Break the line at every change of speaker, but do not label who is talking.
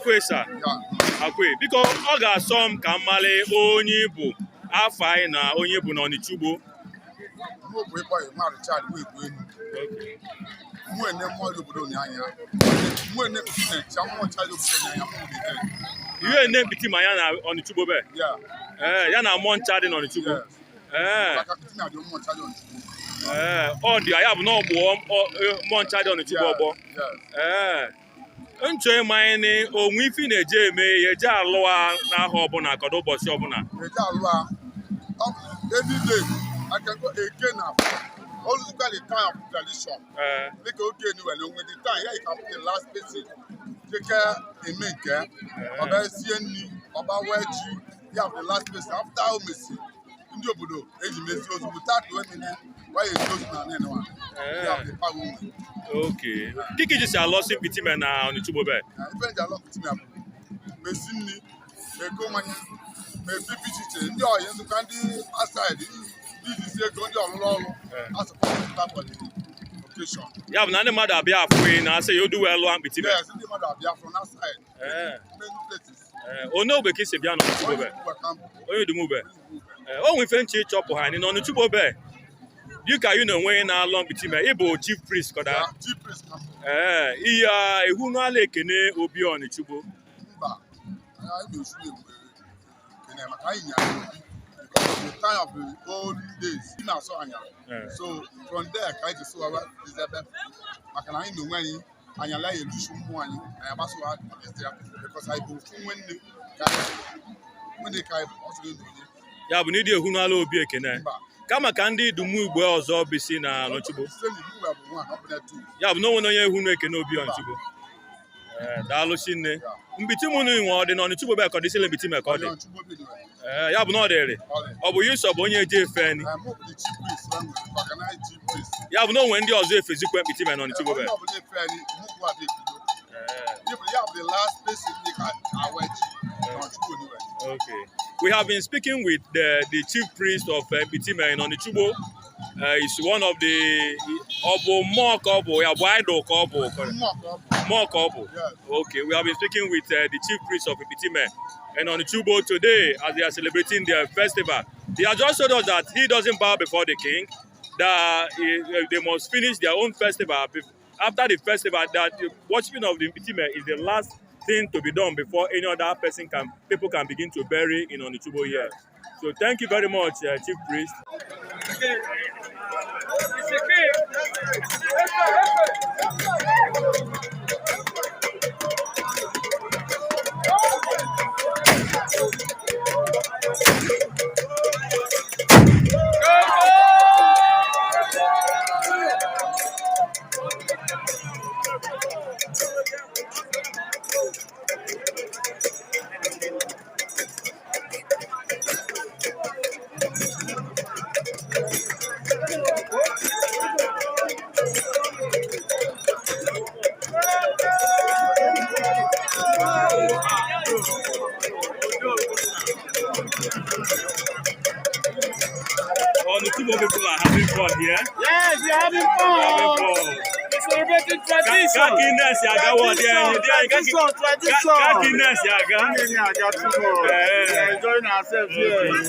Akwesa. Akwe. Because ọ ga-asọ m ka mmale onye bụ afọ anyị na onye bụ n'Onicha-Ugbo. Ihe nne Mkpitime ya na Onicha-Ugbo be. Ya na mmụọ ncha dị n'Onicha-Ugbo. Ọ dị ya bụ na ọ bụ mmụọ ncha dị Onicha-Ugbo ọgbọ. Nchọ ịma anyị onwe ife na-eje eme ya eje alụwa n'ahụ ọbụla kọdụ ụbọchị ọbụla.
Every day, I can go again now. Always got the time of tradition. Make okay anyway. When the time, yeah, you can put the last person. Take care, they make care. About CNE, about wedge, you have the last person. After how messy, in your budo, as you mess yours without doing it, why you choose not anyone? You have the power.
Okay. Kiki just a lost Mkpitime na Onicha-Ugbo be.
Even the lost Mkpitime. Messini, they go man. Maybe PGT, ndị ọyị nzukọ ndị outside iji ego ndị ọlụlụ ọrụ asụpụta for the occasion.
Ya bụ na ndị mmadụ abịa afọ na asị ya odu wee lụọ Mkpitime.
Yes, ndị mmadụ abịa from outside. Many places.
Onye ogbe ka isi bịa n'Onicha-Ugbo be. Onye Dumube. O nwe ife nche ịchọpụ ha n'Onicha-Ugbo be. Dịka ị na onwe na-alụ Mkpitime, ị bụ chief priest kọda.
Chief priest.
Ihe ihu n'ala ekene obi Onicha-Ugbo.
Mba, anyị na-esu because of the time of the old days, you know, so from there, I just saw what is that. I can I know when I like you shoot one, I am also because I go when they can also do it.
Ya bụ n'ịdị ehu n'ala obi ekene. Kama ka ndị Dumugbo ọzọ bisi na Onicha-Ugbo. Ya bụ na onwe onye ehu n'ekene obi Onicha-Ugbo. Daalụ Chinne. Mkpitime unu nwe ọ dị n'Onicha-Ugbo be ka ọ dị sile Mkpitime ka ọ dị. Ya bụ na ọ dịrị. Ọ bụ Yusuf bụ onye eje efe ni. Ya bụ na onwe ndị ọzọ efezikwa Mkpitime n'Onicha-Ugbo be. Okay. We have been speaking with the chief priest of Mkpitime in Onicha-Ugbo. He's one of the Okay, we have been speaking with the chief priest of Mkpitime in Onicha-Ugbo today as they are celebrating their festival. He has just told us that he doesn't bow before the king, that they must finish their own festival. After the festival, that the worshiping of the Mkpitime is the last thing to be done before any other people can begin to bury in Onicha-Ugbo here. So thank you very much, chief priest. Onicha-Ugbo people are having fun here.
Yes, we are having fun. We're celebrating tradition.
Guinness,
tradition. We're enjoying ourselves here.